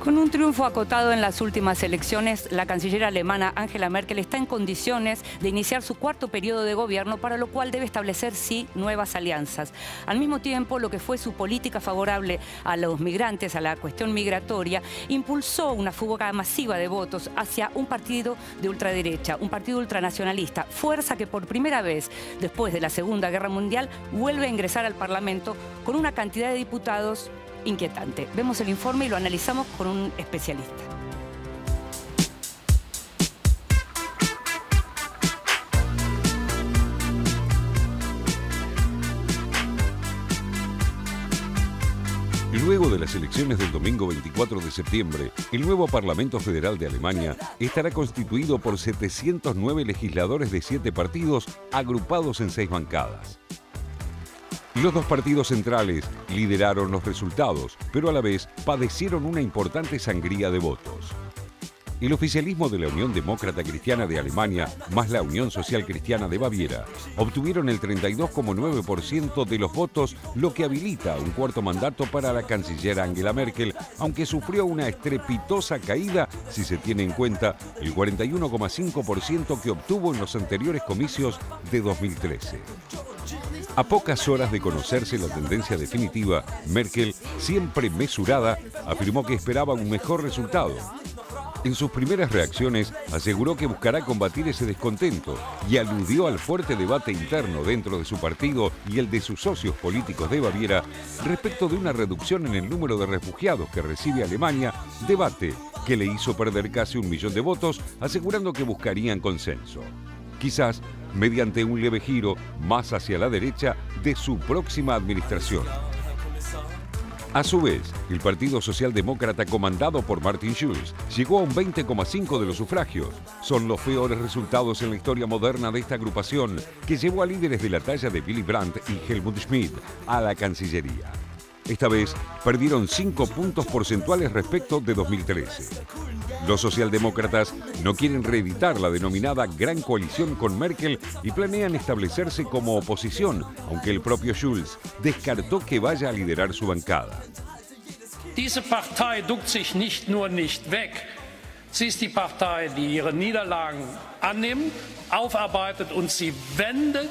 Con un triunfo acotado en las últimas elecciones, la canciller alemana Angela Merkel está en condiciones de iniciar su cuarto periodo de gobierno, para lo cual debe establecer, sí, nuevas alianzas. Al mismo tiempo, lo que fue su política favorable a los migrantes, a la cuestión migratoria, impulsó una fuga masiva de votos hacia un partido de ultraderecha, un partido ultranacionalista, fuerza que por primera vez después de la Segunda Guerra Mundial vuelve a ingresar al Parlamento con una cantidad de diputados inquietante. Vemos el informe y lo analizamos con un especialista. Luego de las elecciones del domingo 24 de septiembre, el nuevo Parlamento Federal de Alemania estará constituido por 709 legisladores de 7 partidos agrupados en 6 bancadas. Los dos partidos centrales lideraron los resultados, pero a la vez padecieron una importante sangría de votos. El oficialismo de la Unión Demócrata Cristiana de Alemania más la Unión Social Cristiana de Baviera obtuvieron el 32,9% de los votos, lo que habilita un cuarto mandato para la canciller Angela Merkel, aunque sufrió una estrepitosa caída si se tiene en cuenta el 41,5% que obtuvo en los anteriores comicios de 2013. A pocas horas de conocerse la tendencia definitiva, Merkel, siempre mesurada, afirmó que esperaba un mejor resultado. En sus primeras reacciones aseguró que buscará combatir ese descontento y aludió al fuerte debate interno dentro de su partido y el de sus socios políticos de Baviera respecto de una reducción en el número de refugiados que recibe Alemania, debate que le hizo perder casi 1 millón de votos, asegurando que buscarían consenso. Quizás mediante un leve giro más hacia la derecha de su próxima administración. A su vez, el Partido Socialdemócrata comandado por Martin Schulz llegó a un 20,5% de los sufragios. Son los peores resultados en la historia moderna de esta agrupación, que llevó a líderes de la talla de Willy Brandt y Helmut Schmidt a la Cancillería. Esta vez perdieron 5 puntos porcentuales respecto de 2013. Los socialdemócratas no quieren reeditar la denominada Gran Coalición con Merkel y planean establecerse como oposición, aunque el propio Schulz descartó que vaya a liderar su bancada. Diese Partei duckt sich nicht nur nicht weg, sie ist die Partei, die ihre Niederlagen annimmt, aufarbeitet und sie wendet,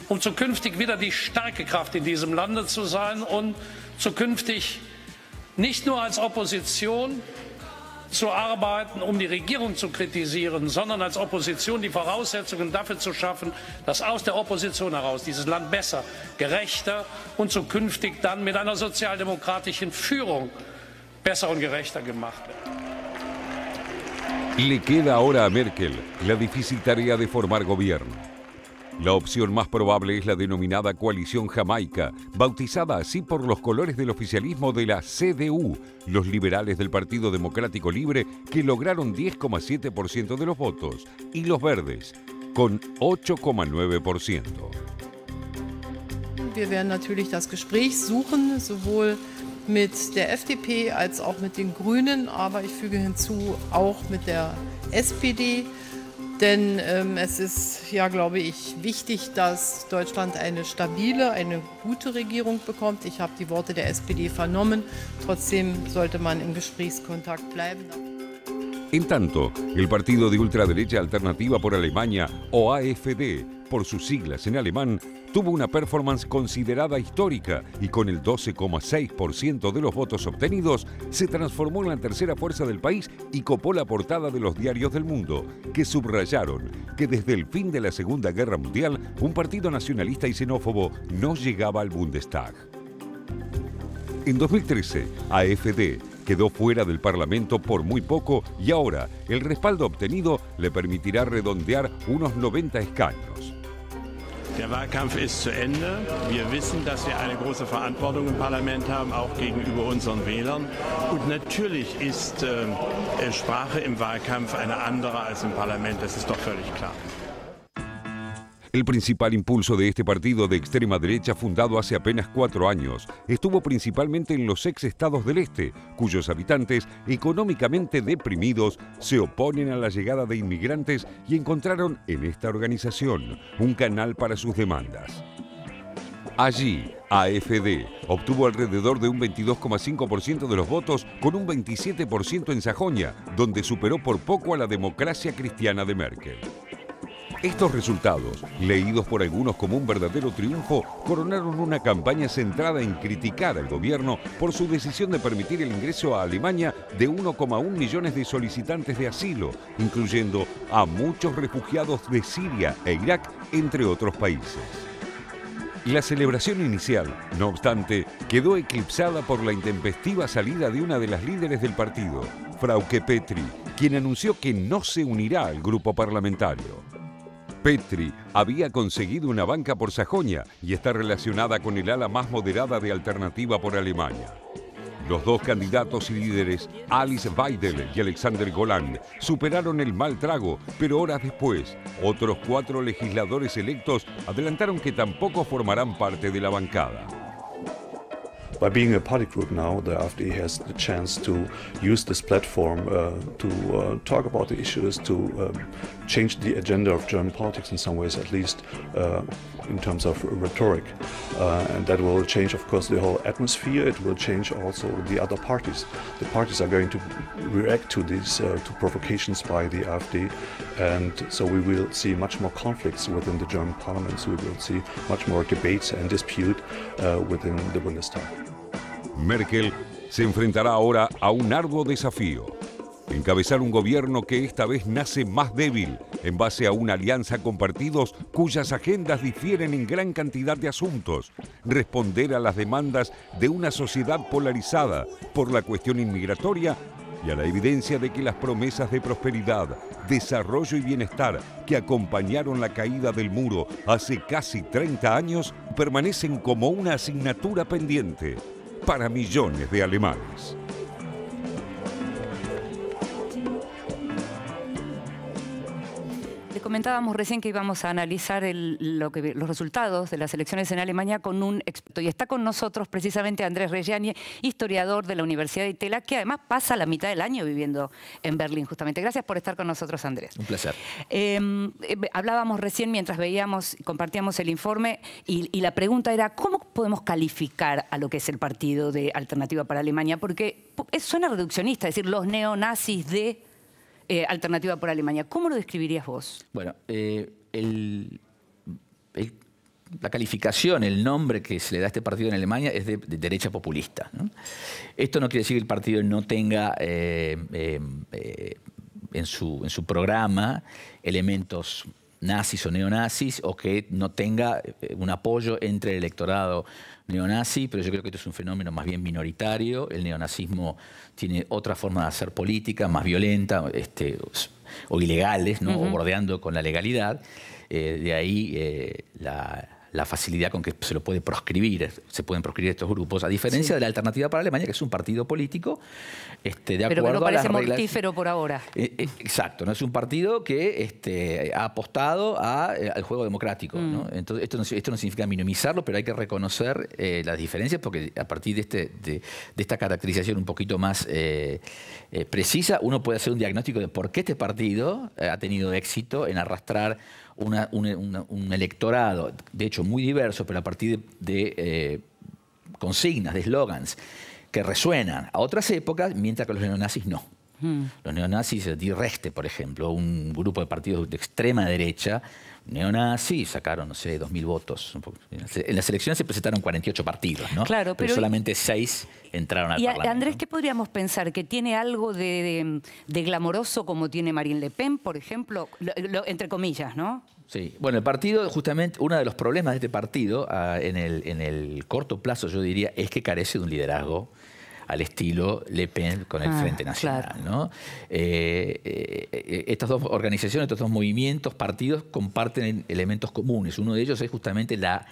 um zukünftig wieder die starke Kraft in diesem Lande zu sein und zukünftig nicht nur als Opposition zu arbeiten, um die Regierung zu kritisieren, sondern als Opposition die Voraussetzungen dafür zu schaffen, dass aus der Opposition heraus dieses Land besser, gerechter und zukünftig dann mit einer sozialdemokratischen Führung besser und gerechter gemacht wird. Le queda ahora a Merkel la difícil tarea de formar gobierno. La opción más probable es la denominada Coalición Jamaica, bautizada así por los colores del oficialismo de la CDU, los liberales del Partido Democrático Libre, que lograron 10,7% de los votos, y los verdes, con 8,9%. Wir werden natürlich das Gespräch suchen, sowohl mit der FDP als auch mit den Grünen, aber ich füge hinzu, auch mit der SPD. Denn es ist, ja, glaube ich, wichtig, dass Deutschland eine stabile, eine gute Regierung bekommt. Ich habe die Worte der SPD vernommen. Trotzdem sollte man im Gesprächskontakt bleiben. En tanto, el partido de ultraderecha Alternativa por Alemania, o AfD, por sus siglas en alemán, tuvo una performance considerada histórica y con el 12,6% de los votos obtenidos, se transformó en la tercera fuerza del país y copó la portada de los diarios del mundo, que subrayaron que desde el fin de la Segunda Guerra Mundial, un partido nacionalista y xenófobo no llegaba al Bundestag. En 2013, AfD quedó fuera del Parlamento por muy poco y ahora el respaldo obtenido le permitirá redondear unos 90 escaños. Der Wahlkampf ist zu Ende. Wir wissen, dass wir eine große Verantwortung im Parlament haben, auch gegenüber unseren Wählern. Und natürlich ist Sprache im Wahlkampf eine andere als im Parlament. Das ist doch völlig klar. El principal impulso de este partido de extrema derecha, fundado hace apenas 4 años, estuvo principalmente en los ex-estados del este, cuyos habitantes, económicamente deprimidos, se oponen a la llegada de inmigrantes y encontraron en esta organización un canal para sus demandas. Allí, AfD obtuvo alrededor de un 22,5% de los votos, con un 27% en Sajonia, donde superó por poco a la democracia cristiana de Merkel. Estos resultados, leídos por algunos como un verdadero triunfo, coronaron una campaña centrada en criticar al gobierno por su decisión de permitir el ingreso a Alemania de 1,1 millones de solicitantes de asilo, incluyendo a muchos refugiados de Siria e Irak, entre otros países. La celebración inicial, no obstante, quedó eclipsada por la intempestiva salida de una de las líderes del partido, Frauke Petry, quien anunció que no se unirá al grupo parlamentario. Petry había conseguido una banca por Sajonia y está relacionada con el ala más moderada de Alternativa por Alemania. Los dos candidatos y líderes, Alice Weidel y Alexander Golan, superaron el mal trago, pero horas después, otros 4 legisladores electos adelantaron que tampoco formarán parte de la bancada. By being a party group now, the AfD has the chance to use this platform to talk about the issues, to change the agenda of German politics in some ways, at least in terms of rhetoric. And that will change, of course, the whole atmosphere. It will change also the other parties. The parties are going to react to these to provocations by the AfD, and so we will see much more conflicts within the German parliaments. We will see much more debates and dispute within the Bundestag. Merkel se enfrentará ahora a un arduo desafío: encabezar un gobierno que esta vez nace más débil en base a una alianza con partidos cuyas agendas difieren en gran cantidad de asuntos, responder a las demandas de una sociedad polarizada por la cuestión inmigratoria y a la evidencia de que las promesas de prosperidad, desarrollo y bienestar que acompañaron la caída del muro hace casi 30 años permanecen como una asignatura pendiente para millones de alemanes. Le comentábamos recién que íbamos a analizar los resultados de las elecciones en Alemania con un experto. Y está con nosotros precisamente Andrés Reggiani, historiador de la Universidad de Tela, que además pasa la mitad del año viviendo en Berlín, justamente. Gracias por estar con nosotros, Andrés. Un placer. Hablábamos recién mientras veíamos y compartíamos el informe y la pregunta era, ¿cómo podemos calificar a lo que es el partido de Alternativa para Alemania? Porque suena reduccionista, es decir, los neonazis de Alternativa por Alemania. ¿Cómo lo describirías vos? Bueno, la calificación, el nombre que se le da a este partido en Alemania es de derecha populista, ¿no? Esto no quiere decir que el partido no tenga en su programa elementos nazis o neonazis, o que no tenga un apoyo entre el electorado neonazi, pero yo creo que esto es un fenómeno más bien minoritario. El neonazismo tiene otra forma de hacer política, más violenta o ilegales, ¿no? O bordeando con la legalidad. De ahí la facilidad con que se lo puede proscribir, se pueden proscribir estos grupos, a diferencia de la Alternativa para Alemania, que es un partido político de acuerdo a las reglas. Pero que no parece mortífero por ahora. Exacto, no es un partido que ha apostado al juego democrático, ¿no? Entonces, esto no significa minimizarlo, pero hay que reconocer las diferencias, porque a partir de esta caracterización un poquito más precisa, uno puede hacer un diagnóstico de por qué este partido ha tenido éxito en arrastrar un electorado, de hecho muy diverso, pero a partir de consignas, de eslogans que resuenan a otras épocas, mientras que los neonazis no. Los neonazis, Die Rechte, por ejemplo, un grupo de partidos de extrema derecha, neonazis, sacaron, no sé, 2.000 votos. En las elecciones se presentaron 48 partidos, ¿no? Claro, pero solamente 6 entraron al Parlamento. Andrés, ¿qué podríamos pensar? ¿Que tiene algo de glamoroso como tiene Marine Le Pen, por ejemplo? Entre comillas, ¿no? Sí. Bueno, el partido, justamente, uno de los problemas de este partido, en el corto plazo, yo diría, es que carece de un liderazgo al estilo Le Pen con el Frente Nacional, claro, ¿no? Estas dos organizaciones, estos dos movimientos, partidos, comparten elementos comunes. Uno de ellos es justamente la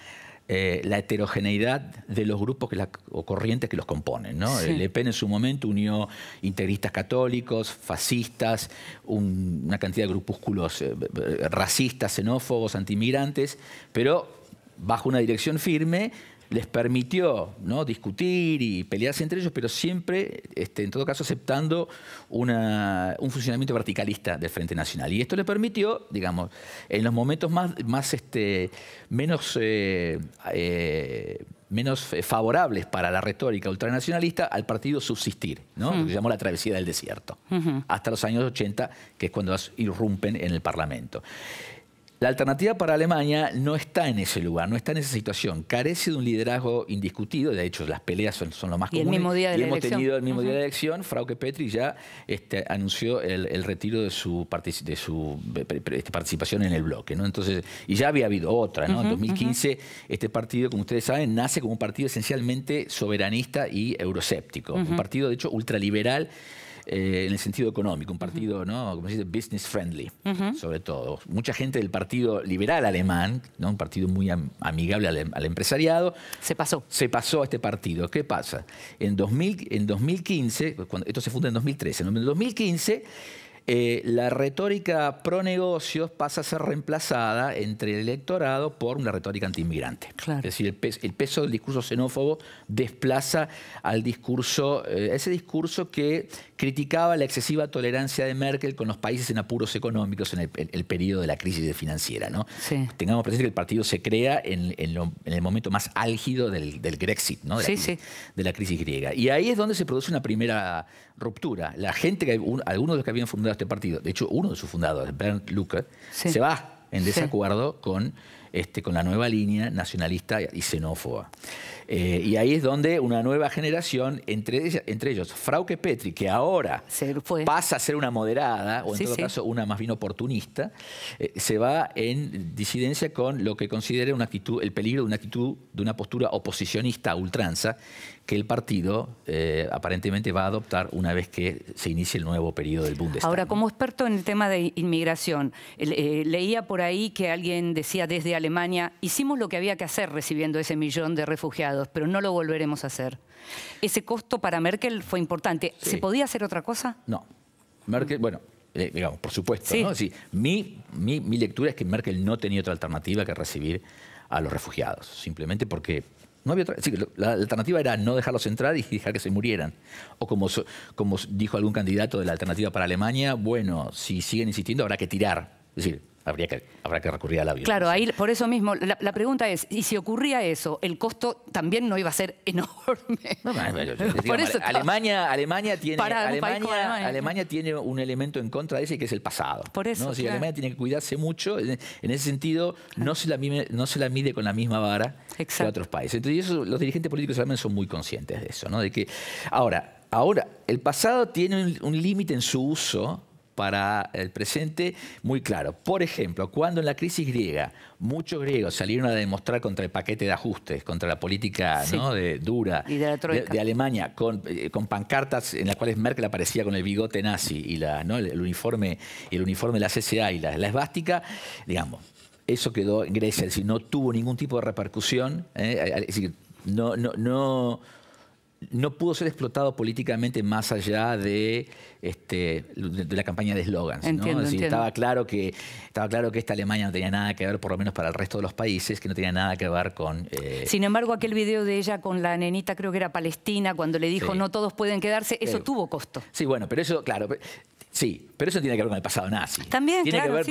heterogeneidad de los grupos o corrientes que los componen, ¿no? Sí. Le Pen en su momento unió integristas católicos, fascistas, una cantidad de grupúsculos racistas, xenófobos, antiinmigrantes, pero bajo una dirección firme, les permitió, ¿no?, discutir y pelearse entre ellos, pero siempre, en todo caso, aceptando un funcionamiento verticalista del Frente Nacional. Y esto le permitió, digamos, en los momentos menos favorables para la retórica ultranacionalista, al partido subsistir, ¿no? Lo que se llamó la travesía del desierto, hasta los años 80, que es cuando irrumpen en el Parlamento. La alternativa para Alemania no está en ese lugar, no está en esa situación. Carece de un liderazgo indiscutido. De hecho, las peleas son lo más comunes. Y el mismo día de la elección. Hemos tenido el mismo día de la elección. Frauke Petry ya anunció el retiro de su participación en el bloque, ¿no? Entonces, y ya había habido otra, ¿no? En 2015, este partido, como ustedes saben, nace como un partido esencialmente soberanista y euroscéptico. Un partido, de hecho, ultraliberal, en el sentido económico, un partido, ¿no?, como se dice, business friendly, sobre todo. Mucha gente del Partido Liberal Alemán, ¿no?, un partido muy amigable al empresariado, se pasó a este partido. ¿Qué pasa? En 2015, esto se funda en 2013, en 2015 la retórica pro negocios pasa a ser reemplazada entre el electorado por una retórica antiinmigrante. Claro. Es decir, el peso del discurso xenófobo desplaza al discurso, ese discurso que criticaba la excesiva tolerancia de Merkel con los países en apuros económicos en el periodo de la crisis financiera, ¿no? Sí. Tengamos presente que el partido se crea en el momento más álgido del Grexit, ¿no?, de la crisis griega. Y ahí es donde se produce una primera ruptura. La gente, algunos de los que habían fundado este partido, de hecho uno de sus fundadores, Bernd Lucke, se va en desacuerdo con la nueva línea nacionalista y xenófoba. Y ahí es donde una nueva generación, entre ellos Frauke Petry, que ahora pasa a ser una moderada, o en todo caso una más bien oportunista, se va en disidencia con lo que considera el peligro de una postura oposicionista a ultranza que el partido aparentemente va a adoptar una vez que se inicie el nuevo periodo del Bundestag. Ahora, como experto en el tema de inmigración, leía por ahí que alguien decía desde Alemania, hicimos lo que había que hacer recibiendo ese millón de refugiados, pero no lo volveremos a hacer. ¿Ese costo para Merkel fue importante? ¿Se podía hacer otra cosa? No. Merkel, bueno, digamos, por supuesto, ¿no? Sí, mi lectura es que Merkel no tenía otra alternativa que recibir a los refugiados, simplemente porque no había otra. Sí, la alternativa era no dejarlos entrar y dejar que se murieran. O como dijo algún candidato de la alternativa para Alemania, bueno, si siguen insistiendo habrá que tirar. Es decir, habrá que recurrir a la violencia. Claro, ahí por eso mismo, la pregunta es, ¿y si ocurría eso, el costo también no iba a ser enorme? No, digamos, Alemania tiene un elemento en contra de ese que es el pasado. Por eso, ¿no? Alemania tiene que cuidarse mucho. En ese sentido, no se la mide con la misma vara que otros países. Entonces, los dirigentes políticos alemanes son muy conscientes de eso, ¿no? De que, ahora, el pasado tiene un límite en su uso para el presente muy claro. Por ejemplo, cuando en la crisis griega muchos griegos salieron a demostrar contra el paquete de ajustes, contra la política, ¿no?, dura de Alemania, con pancartas en las cuales Merkel aparecía con el bigote nazi y el uniforme de la CSA y la esvástica, digamos, eso quedó en Grecia, es decir, no tuvo ningún tipo de repercusión, es decir, no pudo ser explotado políticamente más allá de la campaña de eslogans, ¿no? Entiendo. Estaba claro que esta Alemania no tenía nada que ver, por lo menos para el resto de los países, que no tenía nada que ver con... Sin embargo, aquel video de ella con la nenita, creo que era palestina, cuando le dijo no todos pueden quedarse, eso tuvo costo. Sí, bueno, pero eso, claro, pero eso tiene que ver con el pasado nazi. También, tiene que ver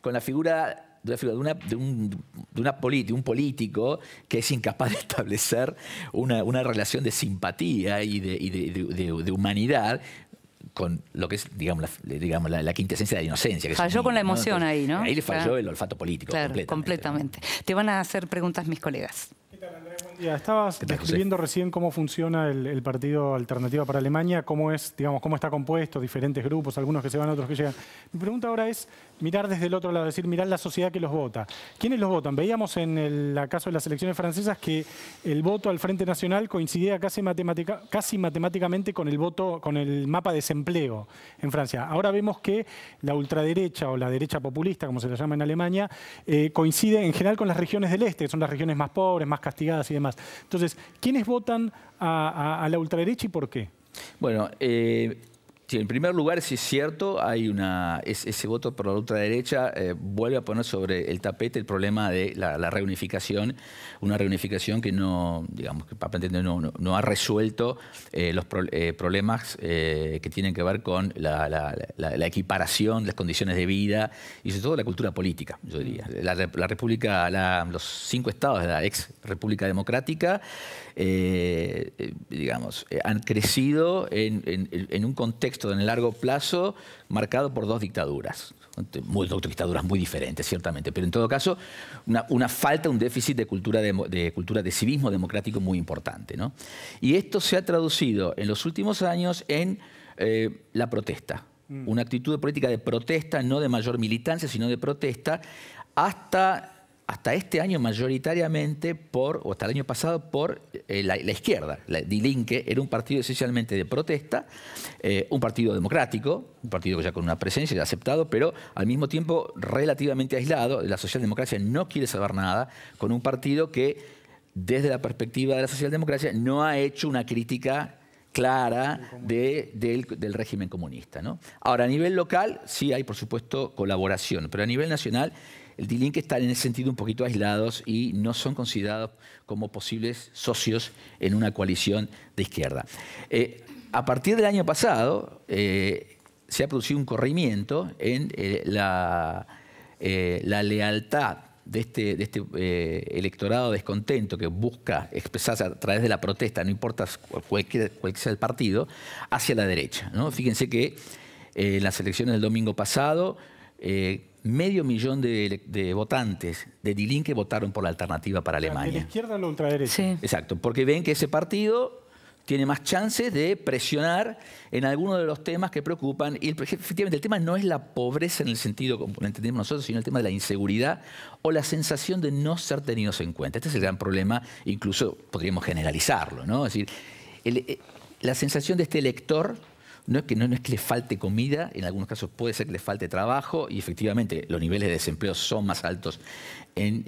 con la figura de un político que es incapaz de establecer una relación de simpatía y de humanidad con lo que es, digamos, la quintesencia de la inocencia. Que falló con la emoción, ¿no? Ahí, ¿no? Ahí le falló el olfato político. Claro, completamente. Te van a hacer preguntas mis colegas. ¿Qué tal, Andrea? Buen día. Estabas describiendo recién cómo funciona el partido Alternativa para Alemania, cómo está compuesto, diferentes grupos, algunos que se van, otros que llegan. Mi pregunta ahora es mirar desde el otro lado, es decir, mirar la sociedad que los vota. ¿Quiénes los votan? Veíamos en el caso de las elecciones francesas que el voto al Frente Nacional coincidía casi matemáticamente con el mapa de desempleo en Francia. Ahora vemos que la ultraderecha o la derecha populista, como se la llama en Alemania, coincide en general con las regiones del este, que son las regiones más pobres, más castigadas y demás. Entonces, ¿quiénes votan a la ultraderecha y por qué? Bueno, Sí, en primer lugar, sí es cierto, hay ese voto por la ultraderecha vuelve a poner sobre el tapete el problema de la reunificación, una reunificación que no, digamos, que aparentemente no ha resuelto los problemas que tienen que ver con la equiparación, las condiciones de vida y sobre todo la cultura política, yo diría. La República, los 5 estados de la ex República Democrática, digamos, han crecido en un contexto en el largo plazo marcado por 2 dictaduras. Dos dictaduras muy diferentes, ciertamente, pero en todo caso una falta, un déficit de cultura de civismo democrático muy importante, ¿no? Y esto se ha traducido en los últimos años en la protesta. Una actitud de política de protesta, no de mayor militancia, sino de protesta, hasta este año mayoritariamente o hasta el año pasado por la izquierda. Die Linke era un partido esencialmente de protesta, un partido democrático, un partido ya con una presencia ya aceptado, pero al mismo tiempo relativamente aislado. La socialdemocracia no quiere saber nada con un partido que, desde la perspectiva de la socialdemocracia, no ha hecho una crítica clara del régimen comunista, ¿no? Ahora, a nivel local sí hay, por supuesto, colaboración, pero a nivel nacional el Die Linke están en ese sentido un poquito aislados y no son considerados como posibles socios en una coalición de izquierda. A partir del año pasado se ha producido un corrimiento en la lealtad de este electorado descontento que busca expresarse a través de la protesta, no importa cuál sea el partido, hacia la derecha, ¿no? Fíjense que en las elecciones del domingo pasado, 500.000 de votantes de Die Linke votaron por la Alternativa para Alemania. ¿De la izquierda o la ultraderecha? Sí. Exacto, porque ven que ese partido tiene más chances de presionar en algunos de los temas que preocupan. Y efectivamente el tema no es la pobreza en el sentido como lo entendemos nosotros, sino el tema de la inseguridad o la sensación de no ser tenidos en cuenta. Este es el gran problema, incluso podríamos generalizarlo, ¿no? Es decir, la sensación de este elector no es que le falte comida, en algunos casos puede ser que le falte trabajo, y efectivamente los niveles de desempleo son más altos en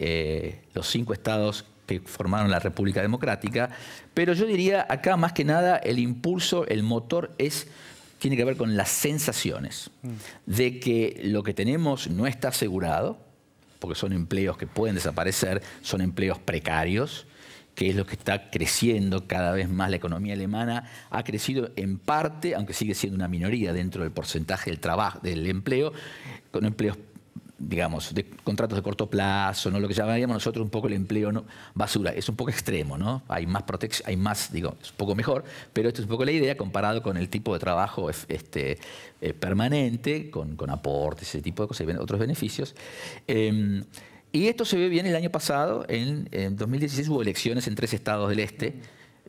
los 5 estados que formaron la República Democrática, pero yo diría acá más que nada el impulso, el motor tiene que ver con las sensaciones de que lo que tenemos no está asegurado, porque son empleos que pueden desaparecer, son empleos precarios, que es lo que está creciendo cada vez más. La economía alemana ha crecido en parte, aunque sigue siendo una minoría dentro del porcentaje del trabajo, del empleo, con empleos, digamos, de contratos de corto plazo, ¿no? Lo que llamaríamos nosotros un poco el empleo basura. Es un poco extremo, ¿no? Hay más protección, hay más, digo, es un poco mejor, pero esto es un poco la idea comparado con el tipo de trabajo permanente, con aportes, ese tipo de cosas, y otros beneficios. Y esto se ve bien el año pasado. En 2016 hubo elecciones en 3 estados del este.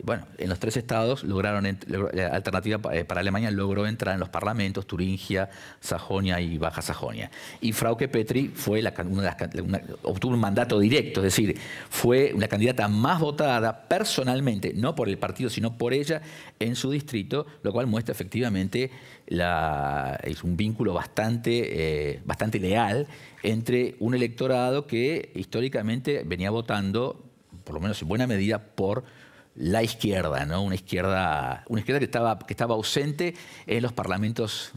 Bueno, en los 3 estados la Alternativa para Alemania logró entrar en los parlamentos, Turingia, Sajonia y Baja Sajonia. Y Frauke Petry fue obtuvo un mandato directo, es decir, fue la candidata más votada personalmente, no por el partido, sino por ella en su distrito, lo cual muestra efectivamente es un vínculo bastante leal entre un electorado que históricamente venía votando, por lo menos en buena medida, por la izquierda, ¿no? Una izquierda que estaba ausente en los parlamentos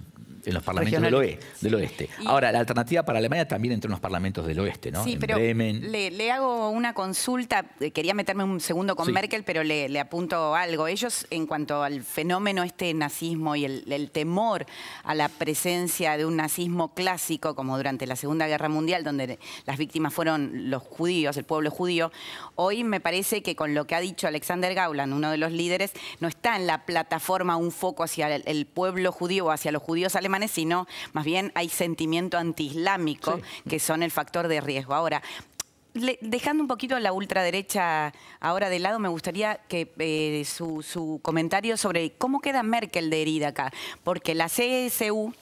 del oeste. Ahora, la Alternativa para Alemania también entró en los parlamentos del oeste, ¿no? Sí, en pero Bremen. Le hago una consulta. Quería meterme un segundo con Merkel, pero le apunto algo. Ellos, en cuanto al fenómeno nazismo y el temor a la presencia de un nazismo clásico, como durante la Segunda Guerra Mundial, donde las víctimas fueron los judíos, el pueblo judío, hoy me parece que con lo que ha dicho Alexander Gauland, uno de los líderes, no está en la plataforma un foco hacia el pueblo judío o hacia los judíos alemanes, sino más bien hay sentimiento antiislámico, que son el factor de riesgo. Ahora, dejando un poquito la ultraderecha ahora de lado, me gustaría que su comentario sobre cómo queda Merkel de herida acá, porque la CSU,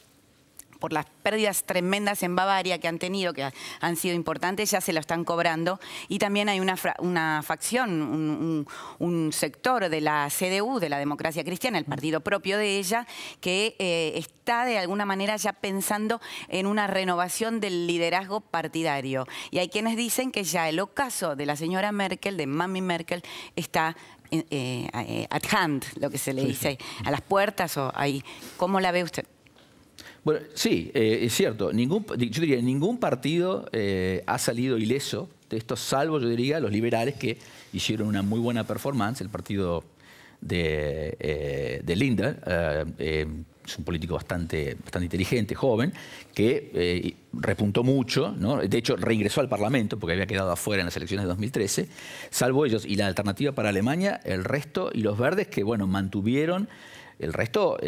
por las pérdidas tremendas en Bavaria que han tenido, que han sido importantes, ya se lo están cobrando. Y también hay una facción, un sector de la CDU, de la Democracia Cristiana, el partido propio de ella, que está de alguna manera ya pensando en una renovación del liderazgo partidario. Y hay quienes dicen que ya el ocaso de la señora Merkel, de Mami Merkel, está at hand, lo que se le dice, a las puertas o ahí. ¿Cómo la ve usted? Bueno, sí, es cierto. Yo diría, ningún partido ha salido ileso de esto, salvo, yo diría, los liberales que hicieron una muy buena performance. El partido de Lindner es un político bastante inteligente, joven, que repuntó mucho, ¿no? De hecho, reingresó al Parlamento porque había quedado afuera en las elecciones de 2013, salvo ellos. Y la Alternativa para Alemania, el resto, y los verdes que, bueno, mantuvieron. El resto,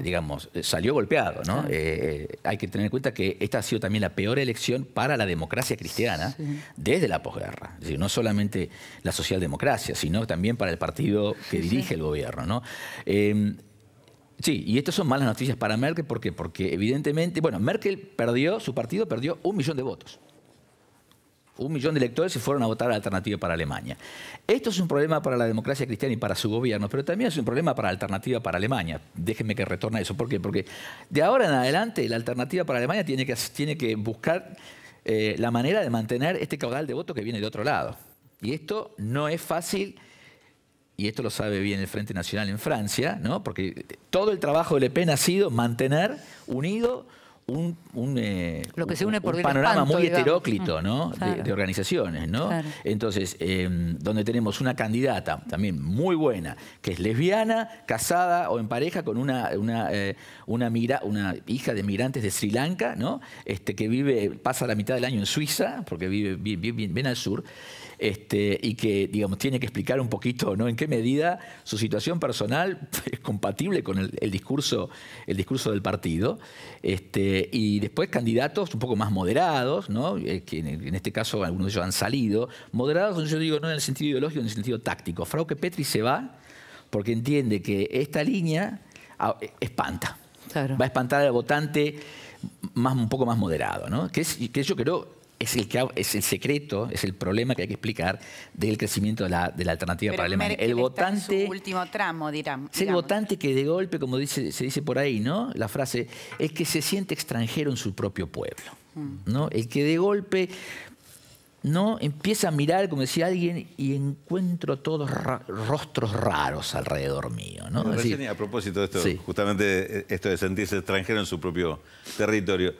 digamos, salió golpeado, ¿no? Claro. Hay que tener en cuenta que esta ha sido también la peor elección para la democracia cristiana desde la posguerra. Es decir, no solamente la socialdemocracia, sino también para el partido que dirige el gobierno, ¿no? Sí, y estas son malas noticias para Merkel. ¿Por qué? Porque evidentemente, bueno, Merkel su partido perdió 1 millón de votos. 1 millón de electores se fueron a votar a la Alternativa para Alemania. Esto es un problema para la democracia cristiana y para su gobierno, pero también es un problema para la Alternativa para Alemania. Déjenme que retorne a eso. ¿Por qué? Porque de ahora en adelante la Alternativa para Alemania tiene que buscar la manera de mantener este caudal de votos que viene de otro lado. Y esto no es fácil, y esto lo sabe bien el Frente Nacional en Francia, ¿no? Porque todo el trabajo de Le Pen ha sido mantener unido un panorama muy heteróclito, ¿no? Claro. de organizaciones, ¿no? Claro. Entonces, donde tenemos una candidata también muy buena, que es lesbiana, casada o en pareja con una hija de migrantes de Sri Lanka, ¿no? Que pasa la mitad del año en Suiza, porque vive bien al sur, y que, digamos, tiene que explicar un poquito, ¿no?, en qué medida su situación personal es compatible con el discurso del partido. Y después candidatos un poco más moderados, ¿no?, que en este caso algunos de ellos han salido. Moderados, yo digo, no en el sentido ideológico, en el sentido táctico. Frauke Petry se va porque entiende que esta línea espanta. Claro. Va a espantar al votante un poco más moderado, ¿no? Que yo creo es el secreto, es el problema que hay que explicar del crecimiento de la Alternativa para Alemania. El votante, su último tramo, digamos. Es el votante que de golpe, como se dice por ahí, ¿no?, la frase, es que se siente extranjero en su propio pueblo, ¿no? El que de golpe, ¿no?, empieza a mirar, como decía alguien, y encuentro todos rostros raros alrededor mío, ¿no? Recién, a propósito de esto, justamente esto de sentirse extranjero en su propio territorio,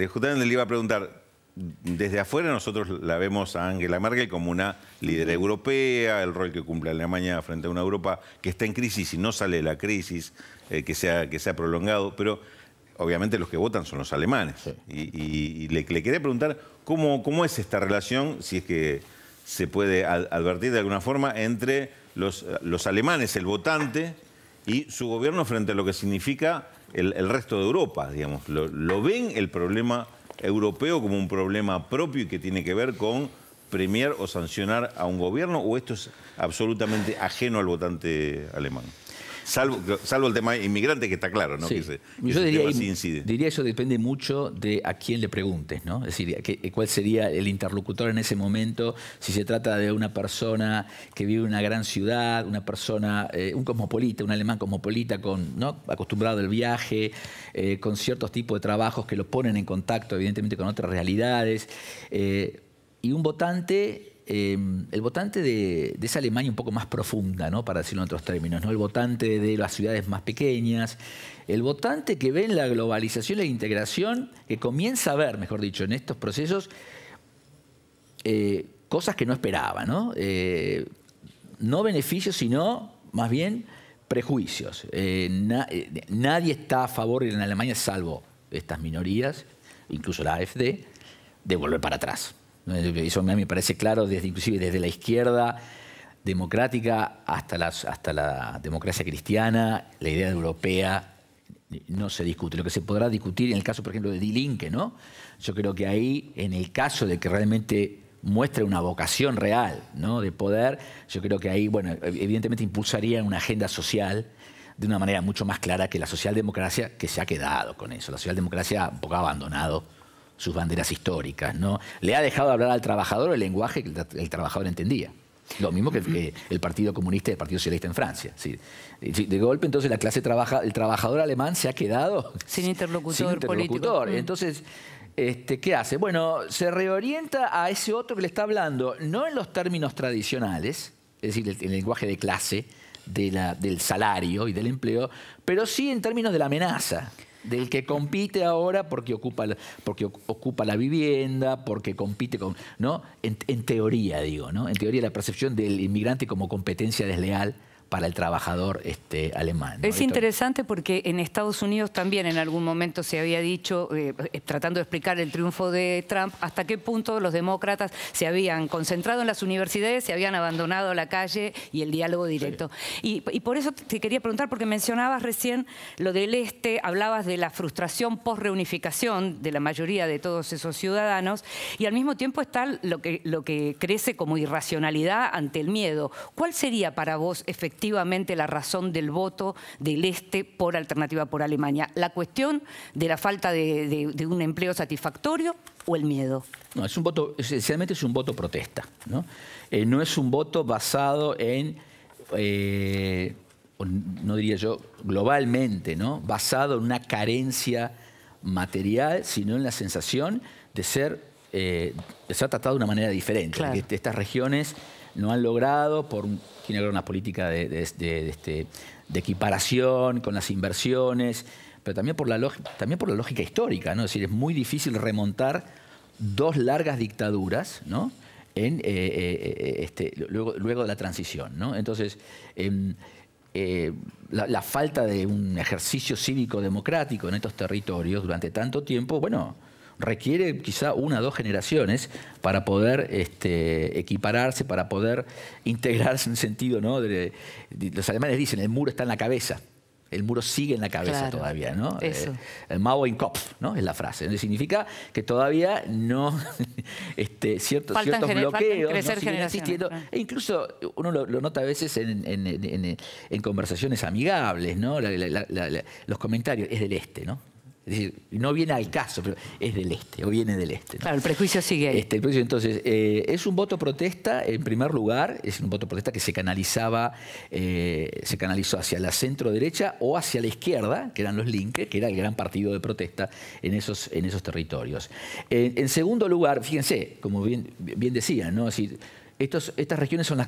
justamente le iba a preguntar, desde afuera nosotros la vemos a Angela Merkel como una líder europea, el rol que cumple Alemania frente a una Europa que está en crisis y no sale de la crisis, que se ha prolongado, pero obviamente los que votan son los alemanes. Sí. Y le quería preguntar cómo es esta relación, si es que se puede advertir de alguna forma, entre los alemanes, el votante, y su gobierno frente a lo que significa el resto de Europa, digamos. ¿Lo ven el problema europeo como un problema propio y que tiene que ver con premiar o sancionar a un gobierno, o esto es absolutamente ajeno al votante alemán? Salvo el tema inmigrante, que está claro, ¿no? Sí. Yo diría eso depende mucho de a quién le preguntes, ¿no? Es decir, cuál sería el interlocutor en ese momento, si se trata de una persona que vive en una gran ciudad, una persona, un cosmopolita, un alemán cosmopolita, ¿no?, acostumbrado al viaje, con ciertos tipos de trabajos que lo ponen en contacto, evidentemente, con otras realidades, y un votante. El votante de esa Alemania un poco más profunda, ¿no?, para decirlo en otros términos, ¿no?, el votante de las ciudades más pequeñas, el votante que ve en la globalización y la integración, que comienza a ver, mejor dicho, en estos procesos, cosas que no esperaba, ¿no? No beneficios, sino más bien prejuicios. Nadie está a favor en Alemania, salvo estas minorías, incluso la AfD, de volver para atrás. Eso a mí me parece claro, inclusive desde la izquierda democrática hasta la democracia cristiana, la idea europea no se discute. Lo que se podrá discutir en el caso, por ejemplo, de Die Linke, ¿no? Yo creo que ahí, en el caso de que realmente muestre una vocación real, ¿no?, de poder, yo creo que ahí, bueno, evidentemente impulsaría una agenda social de una manera mucho más clara que la socialdemocracia, que se ha quedado con eso. La socialdemocracia un poco ha abandonado sus banderas históricas, ¿no? Le ha dejado hablar al trabajador el lenguaje que el trabajador entendía. Lo mismo que el Partido Comunista y el Partido Socialista en Francia. ¿Sí? De golpe, entonces, el trabajador alemán se ha quedado sin interlocutor político. Entonces, ¿qué hace? Bueno, se reorienta a ese otro que le está hablando, no en los términos tradicionales, es decir, el lenguaje de clase, del salario y del empleo, pero sí en términos de la amenaza, del que compite ahora porque ocupa la vivienda, porque compite con... ¿no? En teoría, digo, ¿no? En teoría la percepción del inmigrante como competencia desleal para el trabajador alemán, ¿no? Es interesante porque en Estados Unidos también en algún momento se había dicho, tratando de explicar el triunfo de Trump, hasta qué punto los demócratas se habían concentrado en las universidades, se habían abandonado la calle y el diálogo directo. Sí. Y por eso te quería preguntar, porque mencionabas recién lo del este, hablabas de la frustración post-reunificación de la mayoría de todos esos ciudadanos, y al mismo tiempo está lo que crece como irracionalidad ante el miedo. ¿Cuál sería para vos efectivamente la razón del voto del este por Alternativa por Alemania? ¿La cuestión de la falta de un empleo satisfactorio o el miedo? No, es un voto, esencialmente es un voto protesta, ¿no? No es un voto basado en, no diría yo, globalmente, ¿no? Basado en una carencia material, sino en la sensación de ser tratado de una manera diferente. Claro. Que estas regiones no han logrado, tiene que haber una política de equiparación con las inversiones, pero también por la lógica histórica, ¿no? Es decir, es muy difícil remontar 2 largas dictaduras, ¿no? Luego de la transición, ¿no? Entonces, la falta de un ejercicio cívico-democrático en estos territorios durante tanto tiempo, bueno, requiere quizá 1 o 2 generaciones para poder equipararse, para poder integrarse en un sentido, ¿no? Los alemanes dicen, el muro está en la cabeza. El muro sigue en la cabeza, claro, todavía, ¿no? El Mauer im Kopf, ¿no? Es la frase. Significa que todavía no ciertos bloqueos no siguen existiendo. Claro. E incluso uno lo nota a veces en conversaciones amigables, ¿no? Los comentarios, es del este, ¿no? Es decir, no viene al caso, pero es del este, o viene del este, ¿no? Claro, el prejuicio sigue ahí. Entonces, es un voto protesta, en primer lugar, es un voto protesta que se canalizó hacia la centro-derecha o hacia la izquierda, que eran los Linke, que era el gran partido de protesta en esos territorios. En segundo lugar, fíjense, como bien decían, ¿no? Es decir, estas regiones son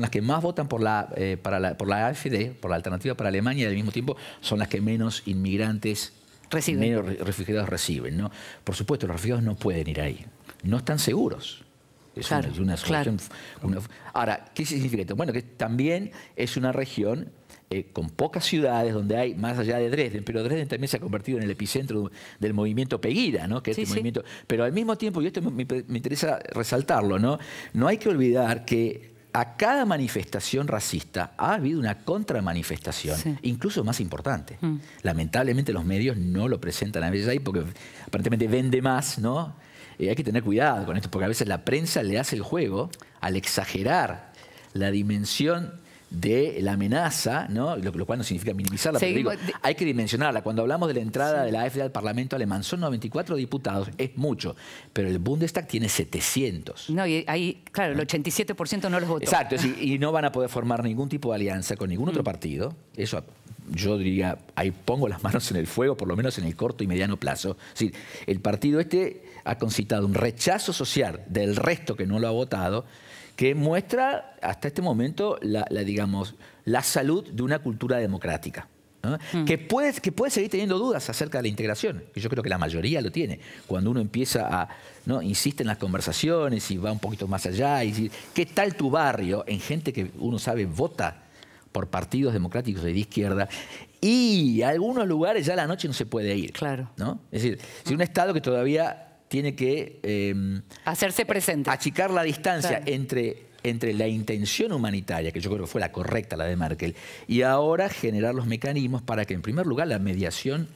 las que más votan por la AfD, por la Alternativa para Alemania, y al mismo tiempo son las que menos inmigrantes menos refugiados reciben, ¿no? Por supuesto, los refugiados no pueden ir ahí. No están seguros. Es claro, una solución. Claro. Ahora, ¿qué significa esto? Bueno, que también es una región con pocas ciudades donde hay, más allá de Dresden, pero Dresden también se ha convertido en el epicentro del movimiento Pegida, ¿no? Que sí, movimiento, pero al mismo tiempo, y esto me interesa resaltarlo, ¿no? No hay que olvidar que a cada manifestación racista ha habido una contramanifestación, incluso más importante. Lamentablemente los medios no lo presentan a veces ahí porque aparentemente vende más, ¿no? Hay que tener cuidado con esto, porque a veces la prensa le hace el juego al exagerar la dimensión de la amenaza, ¿no? Lo cual no significa minimizarla, pero digo, hay que dimensionarla. Cuando hablamos de la entrada de la AfD al Parlamento alemán, son 94 diputados, es mucho, pero el Bundestag tiene 700. No, y ahí, claro, el 87% no los votó. Exacto, y no van a poder formar ningún tipo de alianza con ningún otro partido. Eso, yo diría, ahí pongo las manos en el fuego, por lo menos en el corto y mediano plazo. Es decir, el partido ha concitado un rechazo social del resto que no lo ha votado, que muestra hasta este momento la salud de una cultura democrática, ¿no? Que puede seguir teniendo dudas acerca de la integración, que yo creo que la mayoría lo tiene. Cuando uno empieza insiste en las conversaciones y va un poquito más allá y dice, ¿qué tal tu barrio? En gente que uno sabe vota por partidos democráticos de izquierda, y a algunos lugares ya a la noche no se puede ir. Claro. ¿No? Es decir, si un Estado que todavía tiene que hacerse presente, achicar la distancia, claro, entre la intención humanitaria, que yo creo que fue la correcta, la de Merkel, y ahora generar los mecanismos para que, en primer lugar, la mediación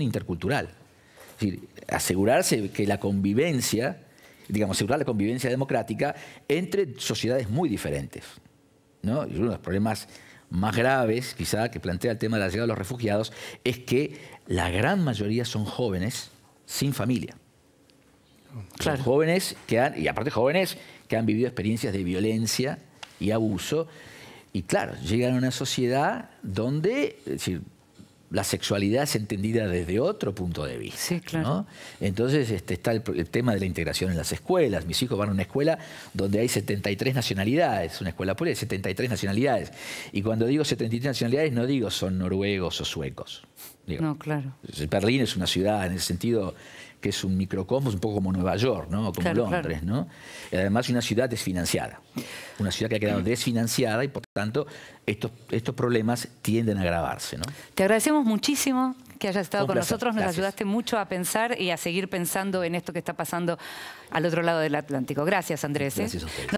intercultural. Es decir, asegurarse que la convivencia, asegurar la convivencia democrática entre sociedades muy diferentes, ¿no? Y uno de los problemas más graves, quizá, que plantea el tema de la llegada de los refugiados, es que la gran mayoría son jóvenes sin familia. Claro. Son jóvenes jóvenes que han vivido experiencias de violencia y abuso, y claro, llegan a una sociedad donde, es decir, la sexualidad es entendida desde otro punto de vista. Sí, claro. ¿no? Entonces está el tema de la integración en las escuelas. Mis hijos van a una escuela donde hay 73 nacionalidades, una escuela pública de 73 nacionalidades. Y cuando digo 73 nacionalidades no digo son noruegos o suecos. Digo, no, claro. Berlín es una ciudad en el sentido que es un microcosmos, un poco como Nueva York, ¿no? Como claro, Londres, claro. ¿no? Y además una ciudad desfinanciada. Una ciudad que ha quedado desfinanciada y por tanto estos problemas tienden a agravarse, ¿no? Te agradecemos muchísimo que hayas estado Un con placer. nosotros. Nos Gracias. ayudaste mucho a pensar y a seguir pensando en esto que está pasando al otro lado del Atlántico. Gracias, Andrés. Gracias a ustedes.